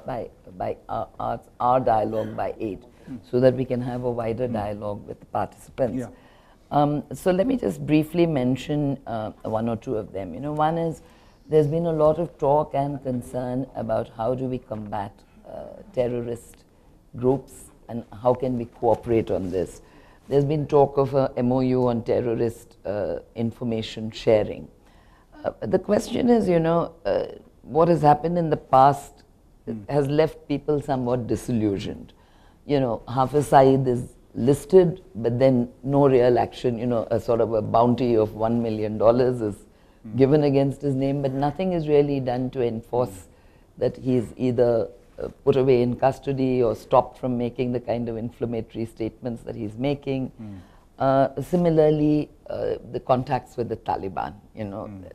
by our dialogue by 8, so that we can have a wider dialogue with the participants. Yeah. So let me just briefly mention one or two of them. One is there's been a lot of talk and concern about how do we combat terrorist groups and how can we cooperate on this. There's been talk of a MOU on terrorist information sharing. The question is, what has happened in the past has left people somewhat disillusioned. Hafiz Saeed is listed, but then no real action, a sort of a bounty of $1 million is given against his name, but nothing is really done to enforce that he's either put away in custody or stopped from making the kind of inflammatory statements that he's making. Similarly, the contacts with the Taliban,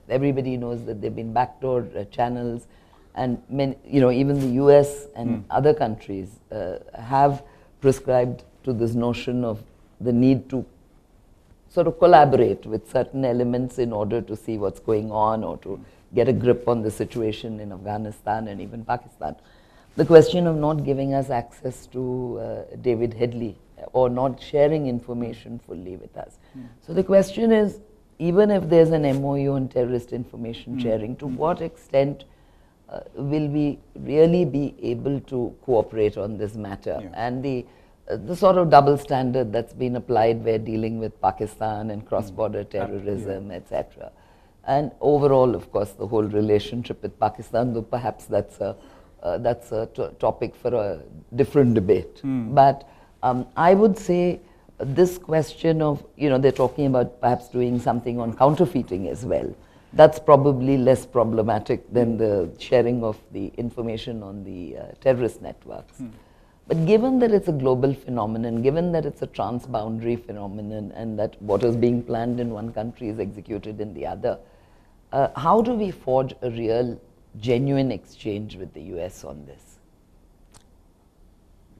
everybody knows that they've been backdoor channels, and even the US and other countries have prescribed to this notion of the need to sort of collaborate with certain elements in order to see what's going on or to get a grip on the situation in Afghanistan and even Pakistan. The question of not giving us access to David Headley or not sharing information fully with us. So the question is, even if there's an MOU on terrorist information sharing, to what extent will we really be able to cooperate on this matter? Yeah. And the sort of double standard that's been applied where dealing with Pakistan and cross-border terrorism, etc. And overall, of course, the whole relationship with Pakistan, though perhaps that's a topic for a different debate. But I would say this question of, they're talking about perhaps doing something on counterfeiting as well. That's probably less problematic than the sharing of the information on the terrorist networks. But given that it's a global phenomenon, given that it's a transboundary phenomenon, and that what is being planned in one country is executed in the other, how do we forge a real, genuine exchange with the US on this?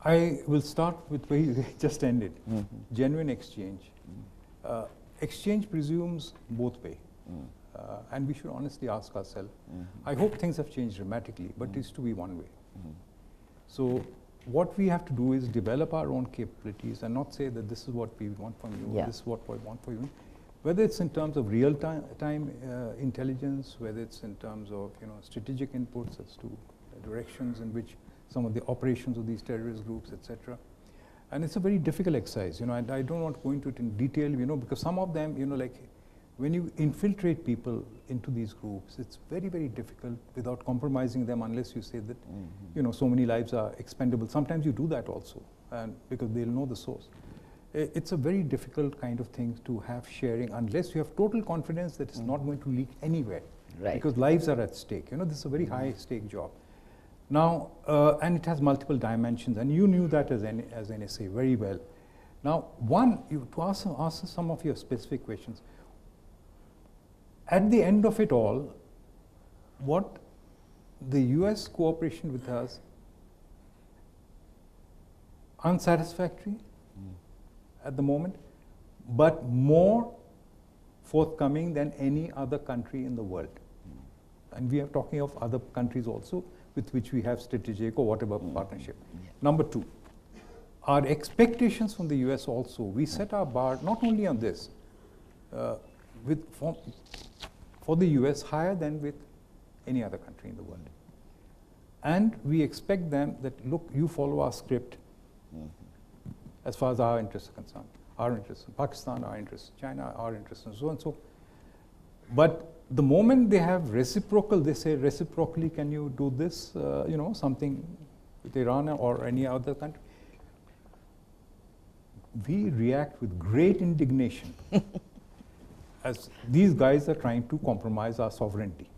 I will start with where you just ended. Genuine exchange. Exchange presumes both way. And we should honestly ask ourselves, I hope things have changed dramatically, but it is to be one way. So what we have to do is develop our own capabilities and not say that this is what we want from you, this is what we want from you. Whether it's in terms of real-time intelligence, whether it's in terms of strategic inputs as to the directions in which some of the operations of these terrorist groups, etc. And it's a very difficult exercise, and I don't want to go into it in detail, because some of them, like when you infiltrate people into these groups, it's very, very difficult without compromising them unless you say that, so many lives are expendable. Sometimes you do that also, and because they'll know the source. It's a very difficult kind of thing to have sharing unless you have total confidence that it's not going to leak anywhere. Right. Because lives are at stake. This is a very high stake job. Now, and it has multiple dimensions, and you knew that as NSA very well. Now, to answer some of your specific questions, at the end of it all, what the US cooperation with us, unsatisfactory at the moment, but more forthcoming than any other country in the world. And we are talking of other countries also with which we have strategic or whatever partnership. Number two, our expectations from the US also, we set our bar not only on this, for the US higher than with any other country in the world. And we expect them that, look, you follow our script as far as our interests are concerned. Our interests in Pakistan, our interests in China, our interests and so and so. But the moment they have reciprocal, they say reciprocally, can you do this, something with Iran or any other country? We react with great indignation as these guys are trying to compromise our sovereignty.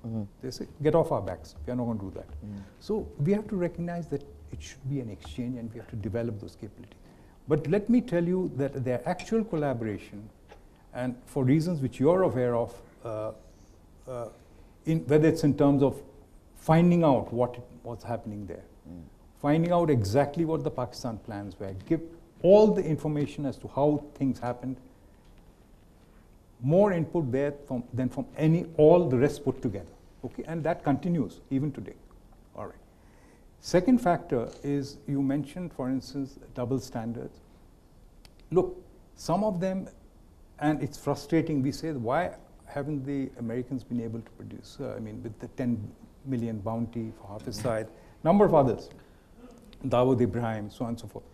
They say, get off our backs, we are not going to do that. So we have to recognize that it should be an exchange and we have to develop those capabilities. But let me tell you that their actual collaboration, and for reasons which you're aware of, whether it's in terms of finding out what's happening there, finding out exactly what the Pakistan plans were, give all the information as to how things happened, more input there than from all the rest put together. Okay, and that continues even today. All right. Second factor is, you mentioned, for instance, double standards. Look, some of them, and it's frustrating, we say, why haven't the Americans been able to produce, with the 10 million bounty for Hafez, number of others, Dawood Ibrahim, so on and so forth.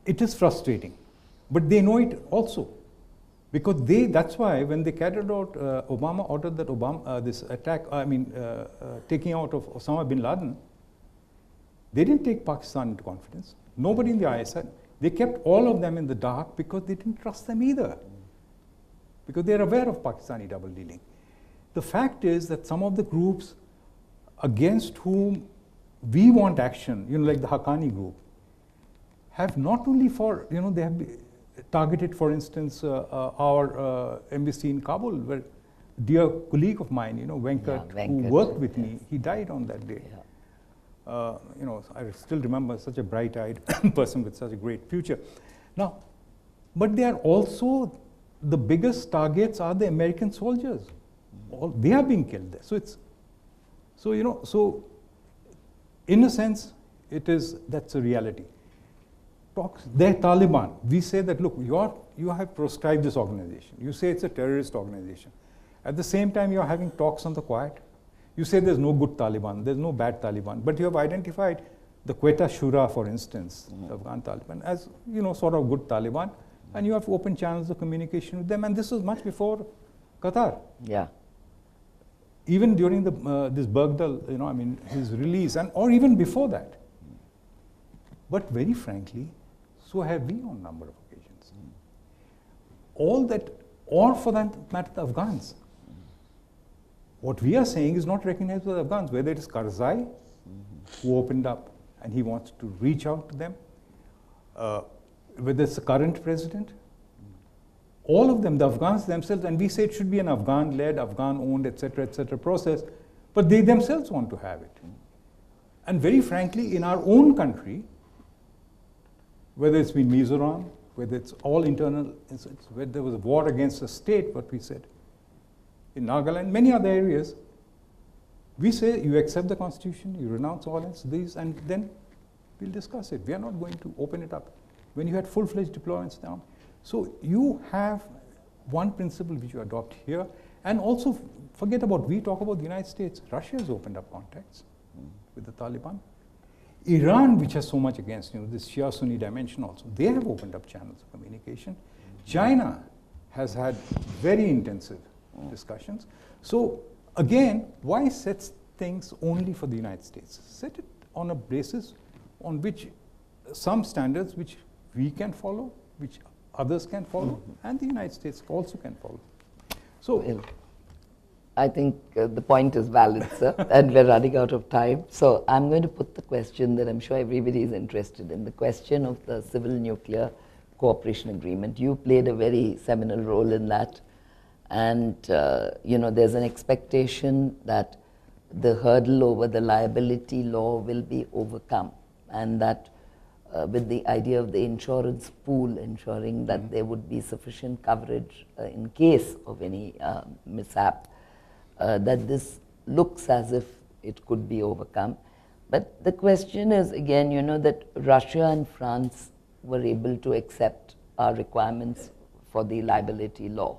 It is frustrating, but they know it also. Because that's why when they carried out, Obama ordered that this attack, taking out of Osama bin Laden, they didn't take Pakistan into confidence. Nobody in the ISI. They kept all of them in the dark because they didn't trust them either. Because they're aware of Pakistani double dealing. The fact is that some of the groups against whom we want action, like the Haqqani group, have not only they have targeted, for instance, our embassy in Kabul, where a dear colleague of mine, Venkat, who worked with me, he died on that day. Yeah. I still remember such a bright-eyed person with such a great future. Now, but they are also, the biggest targets are the American soldiers. They are being killed there. So in a sense, that's a reality. They're Taliban. We say that, look, you have proscribed this organization. You say it's a terrorist organization. At the same time, you're having talks on the quiet. You say there's no good Taliban, there's no bad Taliban, but you have identified the Quetta Shura, for instance, the Afghan Taliban, as sort of good Taliban, and you have open channels of communication with them, and this was much before Qatar. Yeah. Even during this Bergdahl, his release, or even before that. But very frankly, so have we on a number of occasions. All that, or for that matter, the Afghans. What we are saying is not recognized by the Afghans, whether it is Karzai, who opened up and he wants to reach out to them, whether it's the current president, all of them, the Afghans themselves, and we say it should be an Afghan-led, Afghan-owned, etc., process, but they themselves want to have it. And very frankly, in our own country, whether it's been Mizoram, whether it's all internal, where there was a war against the state, what we said, in Nagaland, many other areas, we say you accept the constitution, you renounce all else, these, and then we'll discuss it. We are not going to open it up. When you had full-fledged deployments down. So you have one principle which you adopt here, and also forget about, we talk about the United States. Russia has opened up contacts with the Taliban. Iran, which has so much against, this Shia-Sunni dimension also, they have opened up channels of communication. China has had very intensive discussions. So again, why set things only for the United States? Set it on a basis on which some standards which we can follow, which others can follow, and the United States also can follow. So I think the point is valid, sir, and we're running out of time. So I'm going to put the question that I'm sure everybody is interested in, the question of the Civil Nuclear Cooperation Agreement. You played a very seminal role in that. And, there's an expectation that the hurdle over the liability law will be overcome, and that with the idea of the insurance pool, ensuring that there would be sufficient coverage in case of any mishap, that this looks as if it could be overcome. But the question is, again, that Russia and France were able to accept our requirements for the liability law.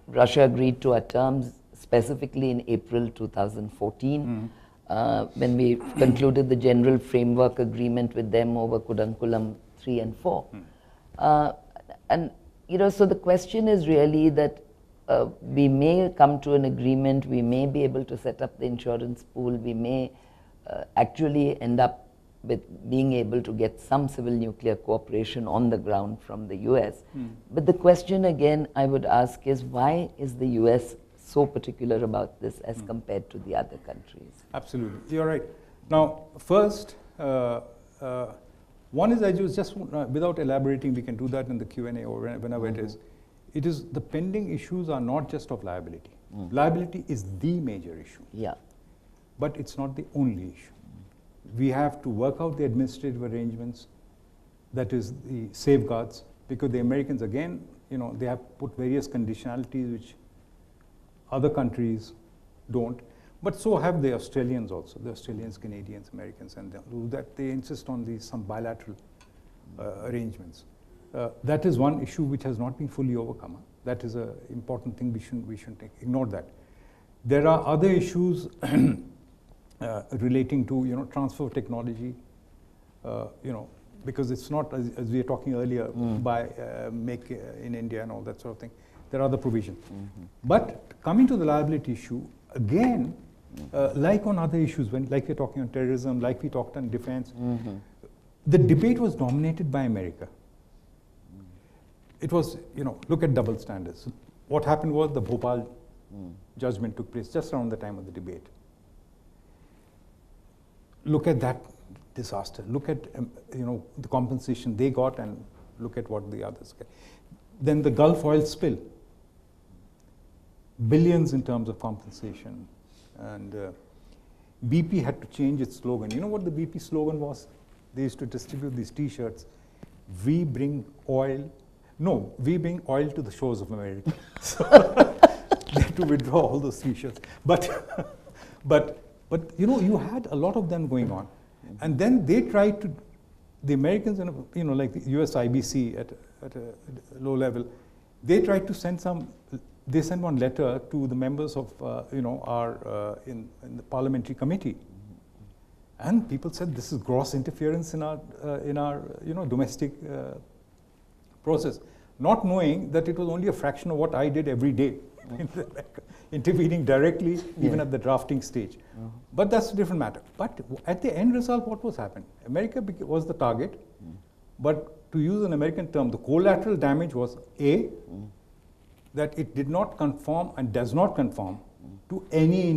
Russia agreed to our terms specifically in April 2014 when we concluded the general framework agreement with them over Kudankulam 3 and 4. So the question is really that we may come to an agreement, we may be able to set up the insurance pool, we may actually end up with being able to get some civil nuclear cooperation on the ground from the US. But the question again I would ask is, why is the US so particular about this as compared to the other countries? Absolutely, you're right. Now, first, one is, I just without elaborating, we can do that in the Q&A or whenever it is the pending issues are not just of liability. Liability is the major issue. Yeah. But it's not the only issue. We have to work out the administrative arrangements, that is the safeguards, because the Americans, again, they have put various conditionalities which other countries don't. But so have the Australians also, the Australians, Canadians, Americans, and they insist on some bilateral arrangements. That is one issue which has not been fully overcome. That is an important thing. We shouldn't ignore that. There are other issues relating to transfer of technology. Because it's not, as we were talking earlier, by make in India and all that sort of thing. There are other provisions. But coming to the liability issue, again, like on other issues, like we're talking on terrorism, like we talked on defense, the debate was dominated by America. It was, look at double standards. What happened was the Bhopal judgment took place just around the time of the debate. Look at that disaster. Look at the compensation they got, and look at what the others get. Then the Gulf oil spill, billions in terms of compensation, and BP had to change its slogan. You know what the BP slogan was? They used to distribute these T-shirts. We bring oil to the shores of America. So they had to withdraw all those T-shirts. But you had a lot of them going on. And then they tried to, the Americans, like the US IBC at a low level, they tried to send one letter to the members of, our, in the parliamentary committee. And people said this is gross interference in our domestic process, not knowing that it was only a fraction of what I did every day, intervening directly, even at the drafting stage. But that's a different matter. But at the end result, what was happened? America was the target, but to use an American term, the collateral damage was that it did not conform and does not conform to any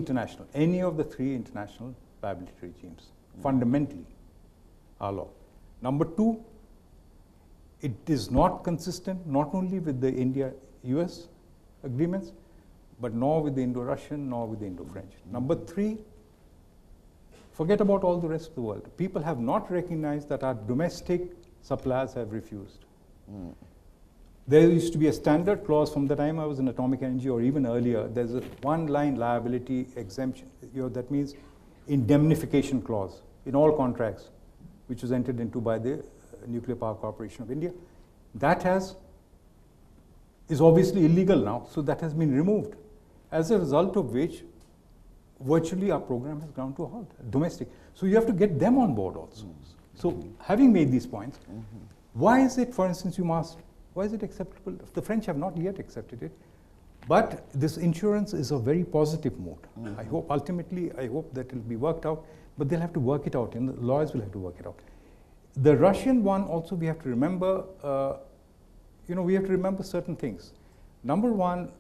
of the three international liability regimes, fundamentally, our law. Number two, it is not consistent not only with the India-US agreements, but nor with the Indo-Russian, nor with the Indo-French. Number three, forget about all the rest of the world. People have not recognized that our domestic suppliers have refused. There used to be a standard clause from the time I was in atomic energy, or even earlier. There's a one-line liability exemption. That means indemnification clause in all contracts, which was entered into by the Nuclear Power Corporation of India. That is obviously illegal now, so that has been removed. As a result of which, virtually our program has ground to a halt, domestic. So you have to get them on board also. So having made these points, why is it, for instance, why is it acceptable? The French have not yet accepted it, but this insurance is a very positive mode. I hope that it will be worked out, but they'll have to work it out, and the lawyers will have to work it out. The Russian one also, we have to remember, we have to remember certain things. Number one,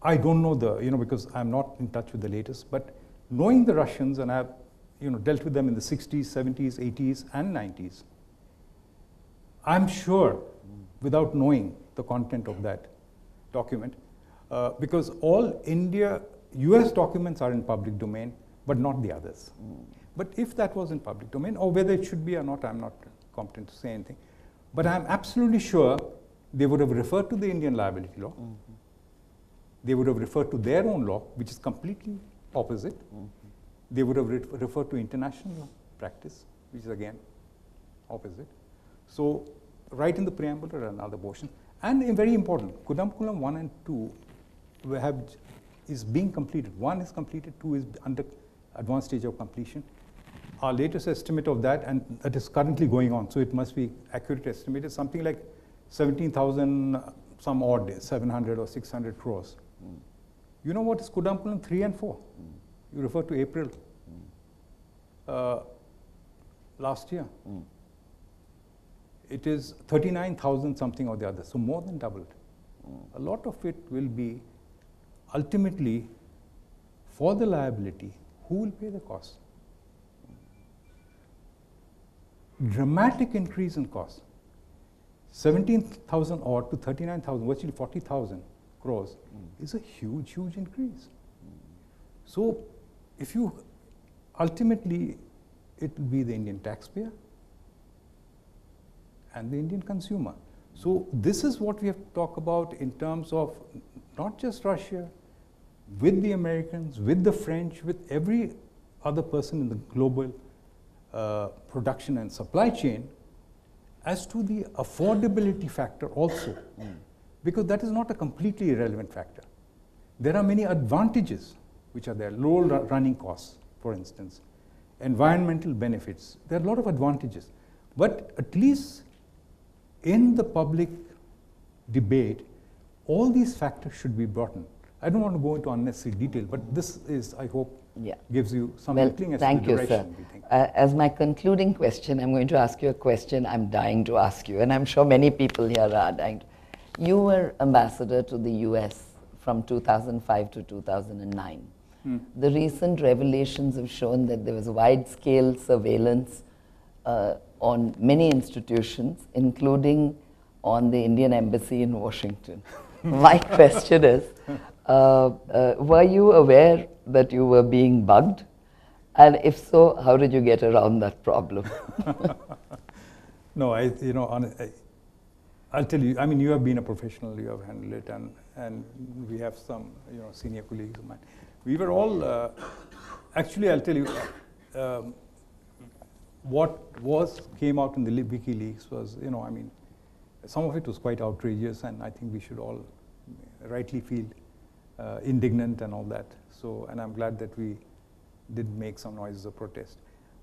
I don't know because I'm not in touch with the latest, but knowing the Russians, and I've dealt with them in the 60s, 70s, 80s, and 90s, I'm sure, without knowing the content of that document, because all US documents are in public domain, but not the others. But if that was in public domain, or whether it should be or not, I'm not competent to say anything. But I'm absolutely sure they would have referred to the Indian liability law. They would have referred to their own law, which is completely opposite. They would have referred to international practice, which is again opposite. So right in the preamble are another portion. And very important, Kudankulam 1 and 2 is being completed. 1 is completed, 2 is under advanced stage of completion. Our latest estimate of that, and that is currently going on, so it must be accurate estimate, is something like 17,000 some odd, 700 or 600 crores. You know what is Kudankulam 3 and 4? You refer to April last year. It is 39,000 something or the other, so more than doubled. A lot of it will be ultimately for the liability. Who will pay the cost? Dramatic increase in cost. 17,000 odd to 39,000, virtually 40,000 crores is a huge, huge increase. So if you ultimately, it will be the Indian taxpayer and the Indian consumer. So this is what we have to talk about in terms of not just Russia, with the Americans, with the French, with every other person in the global production and supply chain as to the affordability factor also, because that is not a completely irrelevant factor. There are many advantages which are there, low running costs, for instance, environmental benefits. There are a lot of advantages, but at least in the public debate, all these factors should be brought in. I don't want to go into unnecessary detail, but this is, I hope, gives you some inkling as to the direction we think. As my concluding question, I'm going to ask you a question I'm dying to ask you, and I'm sure many people here are dying to. You were ambassador to the US from 2005 to 2009. The recent revelations have shown that there was wide-scale surveillance on many institutions, including on the Indian Embassy in Washington. My question is, were you aware that you were being bugged? And if so, how did you get around that problem? No, I'll tell you, I mean, you have been a professional, you have handled it, and we have some, senior colleagues of mine. We were all, actually, I'll tell you, what came out in the WikiLeaks was, I mean, some of it was quite outrageous, and I think we should all rightly feel indignant and all that. So, and I'm glad that we did make some noises of protest.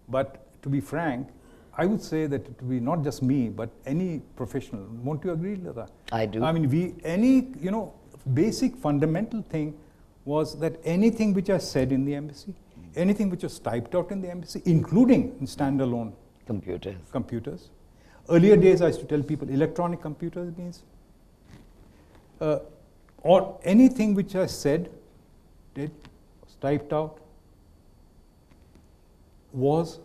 But to be frank, I would say that it would be not just me, but any professional. Won't you agree, Lata? I do. I mean, any basic fundamental thing was that anything which I said in the embassy, anything which was typed out in the embassy, including in standalone computers. Earlier days, I used to tell people electronic computers means, or anything which I said, was typed out, was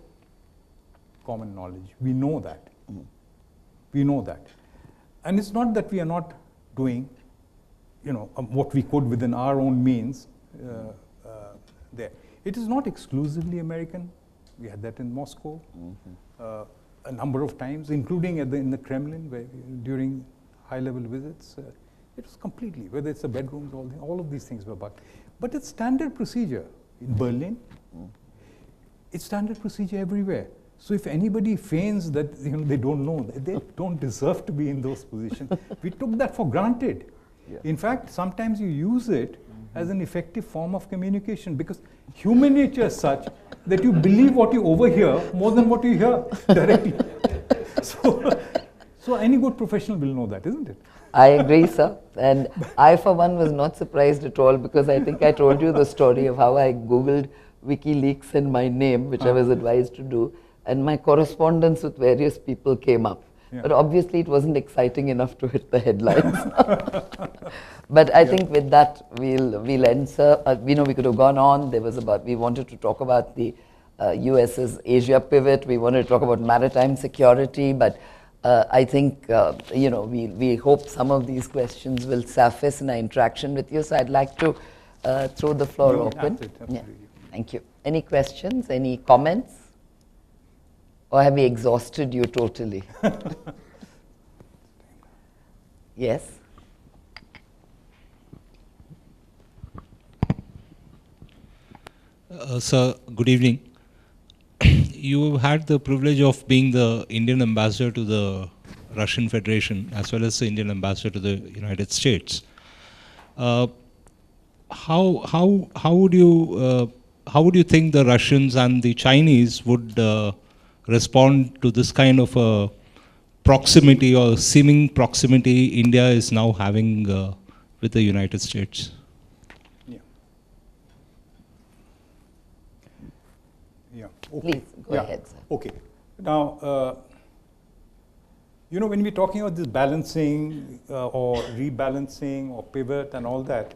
common knowledge. We know that. We know that. And it's not that we are not doing, what we could within our own means there. It is not exclusively American. We had that in Moscow a number of times, including in the Kremlin, where during high-level visits. It was completely, whether it's the bedrooms, all of these things were bugged. But it's standard procedure in Berlin. It's standard procedure everywhere. So if anybody feigns that they don't know, they don't deserve to be in those positions. We took that for granted. Yeah. In fact, sometimes you use it as an effective form of communication, because human nature is such that you believe what you overhear more than what you hear directly. So any good professional will know that, isn't it? I agree, sir. And I, for one, was not surprised at all, because I think I told you the story of how I Googled WikiLeaks and my name, which I was advised to do, and my correspondence with various people came up. Yeah. But obviously it wasn't exciting enough to hit the headlines. But I think with that we'll end, sir. We could have gone on. We wanted to talk about the US's Asia pivot. We wanted to talk about maritime security, but I think we hope some of these questions will surface in our interaction with you. So I'd like to throw the floor open. Yeah. Thank you. Any questions? Any comments? Or have we exhausted you totally? Yes. Sir, good evening. You had the privilege of being the Indian ambassador to the Russian Federation as well as the Indian ambassador to the United States. How would you think the Russians and the Chinese would respond to this kind of a proximity or seeming proximity India is now having with the United States? Okay. Please, go ahead, sir. Okay. Now, when we're talking about this balancing or rebalancing or pivot and all that,